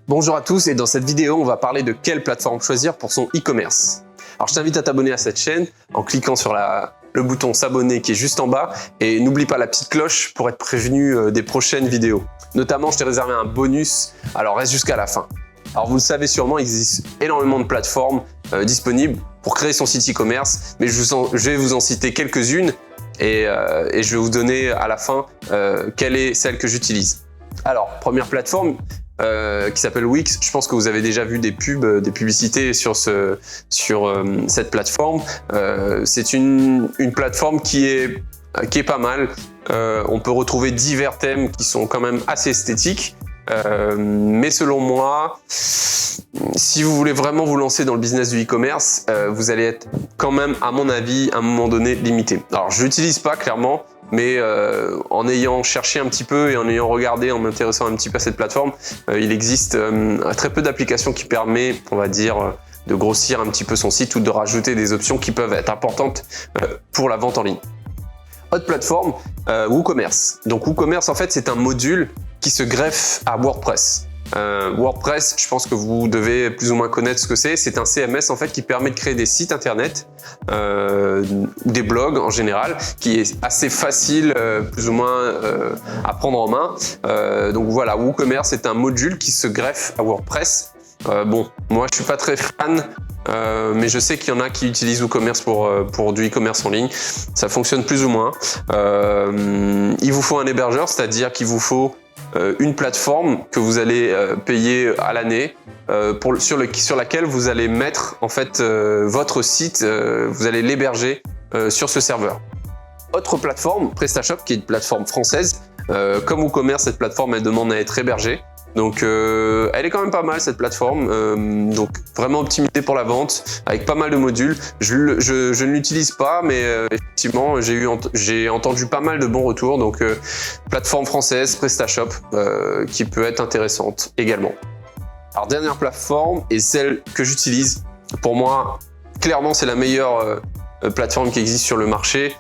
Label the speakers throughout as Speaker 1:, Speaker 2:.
Speaker 1: Bonjour à tous et dans cette vidéo, on va parler de quelle plateforme choisir pour son e-commerce. Alors je t'invite à t'abonner à cette chaîne en cliquant sur le bouton s'abonner qui est juste en bas et n'oublie pas la petite cloche pour être prévenu des prochaines vidéos. Notamment, je t'ai réservé un bonus, alors reste jusqu'à la fin. Alors vous le savez sûrement, il existe énormément de plateformes disponibles pour créer son site e-commerce, mais je vais vous en citer quelques-unes et je vais vous donner à la fin quelle est celle que j'utilise. Alors, première plateforme qui s'appelle Wix. Je pense que vous avez déjà vu des pubs, des publicités sur cette plateforme. C'est une plateforme qui est pas mal. On peut retrouver divers thèmes qui sont quand même assez esthétiques. Mais selon moi, si vous voulez vraiment vous lancer dans le business du e-commerce, vous allez être quand même, à mon avis, à un moment donné, limité. Alors, je l'utilise pas clairement, mais en ayant cherché un petit peu et en ayant regardé, en m'intéressant un petit peu à cette plateforme, il existe très peu d'applications qui permettent, on va dire, de grossir un petit peu son site ou de rajouter des options qui peuvent être importantes pour la vente en ligne. Autre plateforme, WooCommerce. Donc WooCommerce, en fait, c'est un module qui se greffe à WordPress. WordPress, je pense que vous devez plus ou moins connaître ce que c'est. C'est un CMS en fait qui permet de créer des sites internet, des blogs en général, qui est assez facile, plus ou moins à prendre en main. Donc voilà, WooCommerce est un module qui se greffe à WordPress. Bon, moi je suis pas très fan. Mais je sais qu'il y en a qui utilisent WooCommerce pour du e-commerce en ligne. Ça fonctionne plus ou moins. Il vous faut un hébergeur, c'est-à-dire qu'il vous faut une plateforme que vous allez payer à l'année, sur laquelle vous allez mettre en fait votre site, vous allez l'héberger sur ce serveur. Autre plateforme, PrestaShop, qui est une plateforme française. Comme WooCommerce, cette plateforme elle demande à être hébergée. Donc elle est quand même pas mal cette plateforme, donc vraiment optimisée pour la vente, avec pas mal de modules. Je ne l'utilise pas, mais effectivement j'ai entendu pas mal de bons retours. Donc plateforme française, PrestaShop, qui peut être intéressante également. Alors dernière plateforme et celle que j'utilise, pour moi clairement c'est la meilleure plateforme qui existe sur le marché.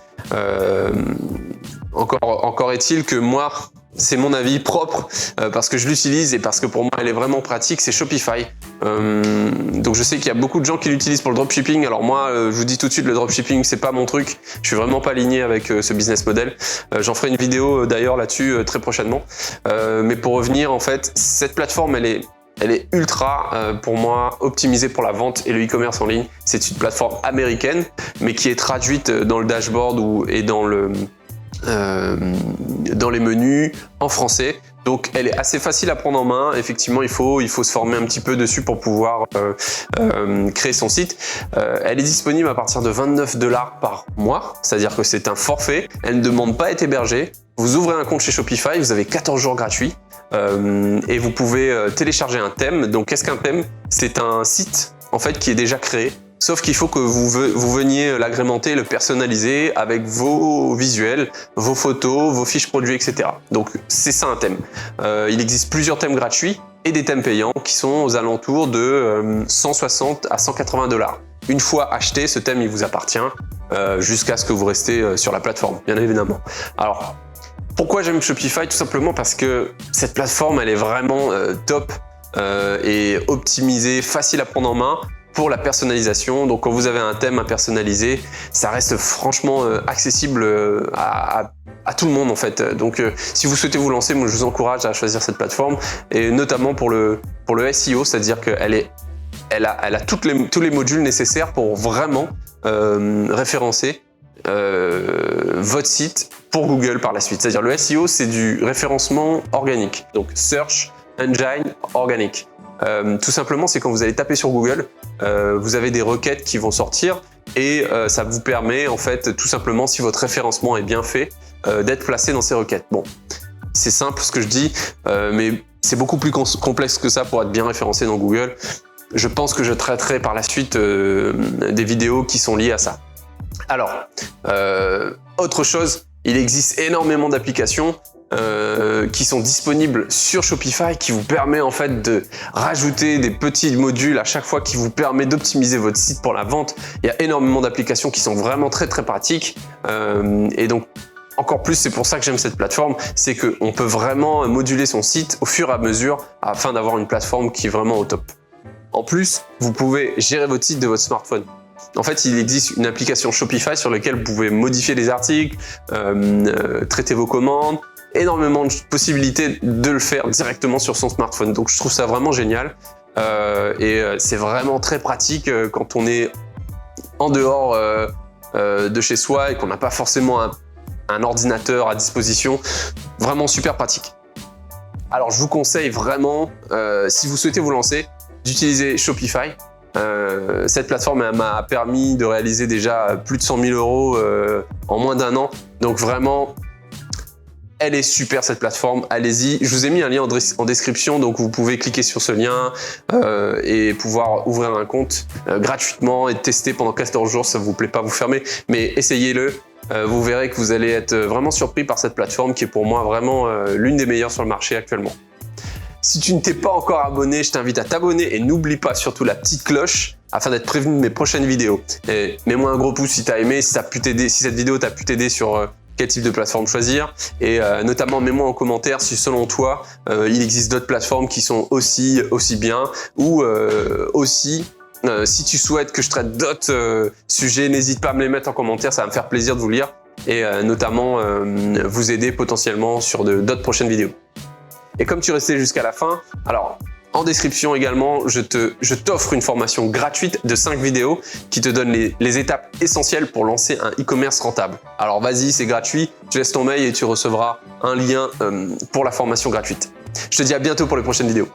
Speaker 1: Encore est-il que moi, c'est mon avis propre parce que je l'utilise et parce que pour moi elle est vraiment pratique, c'est Shopify. Donc je sais qu'il y a beaucoup de gens qui l'utilisent pour le dropshipping. Alors moi je vous dis tout de suite, le dropshipping c'est pas mon truc, je suis vraiment pas aligné avec ce business model. J'en ferai une vidéo d'ailleurs là-dessus très prochainement. Mais pour revenir en fait, cette plateforme elle est ultra, pour moi, optimisée pour la vente et le e-commerce en ligne. C'est une plateforme américaine, mais qui est traduite dans le dashboard et dans les menus en français. Donc elle est assez facile à prendre en main. Effectivement, il faut se former un petit peu dessus pour pouvoir créer son site. Elle est disponible à partir de 29 $ par mois, c'est-à-dire que c'est un forfait. Elle ne demande pas à être hébergée. Vous ouvrez un compte chez Shopify, vous avez 14 jours gratuits. Et vous pouvez télécharger un thème. Donc qu'est-ce qu'un thème? C'est un site en fait qui est déjà créé, sauf qu'il faut que vous veniez l'agrémenter, le personnaliser avec vos visuels, vos photos, vos fiches produits, etc. Donc c'est ça un thème. Il existe plusieurs thèmes gratuits et des thèmes payants qui sont aux alentours de 160 à 180 $. Une fois acheté, ce thème il vous appartient jusqu'à ce que vous restez sur la plateforme, bien évidemment. Alors pourquoi j'aime Shopify? Tout simplement parce que cette plateforme elle est vraiment top et optimisée, facile à prendre en main pour la personnalisation. Donc quand vous avez un thème à personnaliser, ça reste franchement accessible à tout le monde en fait. Donc si vous souhaitez vous lancer, moi je vous encourage à choisir cette plateforme, et notamment pour le SEO, c'est-à-dire qu'elle a tous les modules nécessaires pour vraiment référencer votre site pour Google par la suite. C'est-à-dire le SEO, c'est du référencement organique, donc Search Engine Organic. Tout simplement, c'est quand vous allez taper sur Google, vous avez des requêtes qui vont sortir et ça vous permet en fait tout simplement, si votre référencement est bien fait, d'être placé dans ces requêtes. Bon, c'est simple ce que je dis, mais c'est beaucoup plus complexe que ça pour être bien référencé dans Google. Je pense que je traiterai par la suite des vidéos qui sont liées à ça. Alors, autre chose, il existe énormément d'applications qui sont disponibles sur Shopify, qui vous permet en fait de rajouter des petits modules à chaque fois, qui vous permet d'optimiser votre site pour la vente. Il y a énormément d'applications qui sont vraiment très pratiques et donc encore plus, c'est pour ça que j'aime cette plateforme, c'est qu'on peut vraiment moduler son site au fur et à mesure afin d'avoir une plateforme qui est vraiment au top. En plus, vous pouvez gérer votre site de votre smartphone. En fait, il existe une application Shopify sur laquelle vous pouvez modifier les articles, traiter vos commandes, énormément de possibilités de le faire directement sur son smartphone. Donc, je trouve ça vraiment génial et c'est vraiment très pratique quand on est en dehors de chez soi et qu'on n'a pas forcément un ordinateur à disposition. Vraiment super pratique. Alors, je vous conseille vraiment, si vous souhaitez vous lancer, d'utiliser Shopify. Cette plateforme m'a permis de réaliser déjà plus de 100 000 € en moins d'1 an. Donc vraiment, elle est super cette plateforme, allez-y. Je vous ai mis un lien en description, donc vous pouvez cliquer sur ce lien et pouvoir ouvrir un compte gratuitement et tester pendant 14 jours. Ça ne vous plaît pas, vous fermez, mais essayez-le. Vous verrez que vous allez être vraiment surpris par cette plateforme qui est pour moi vraiment l'une des meilleures sur le marché actuellement. Si tu ne t'es pas encore abonné, je t'invite à t'abonner et n'oublie pas surtout la petite cloche afin d'être prévenu de mes prochaines vidéos. Et mets-moi un gros pouce si tu as aimé, si cette vidéo t'a pu t'aider sur quel type de plateforme choisir. Et notamment, mets-moi en commentaire si selon toi, il existe d'autres plateformes qui sont aussi bien ou si tu souhaites que je traite d'autres sujets, n'hésite pas à me les mettre en commentaire, ça va me faire plaisir de vous lire et notamment vous aider potentiellement sur d'autres prochaines vidéos. Et comme tu restais jusqu'à la fin, alors en description également, je t'offre une formation gratuite de 5 vidéos qui te donne les étapes essentielles pour lancer un e-commerce rentable. Alors vas-y, c'est gratuit, tu laisses ton mail et tu recevras un lien pour la formation gratuite. Je te dis à bientôt pour les prochaines vidéos.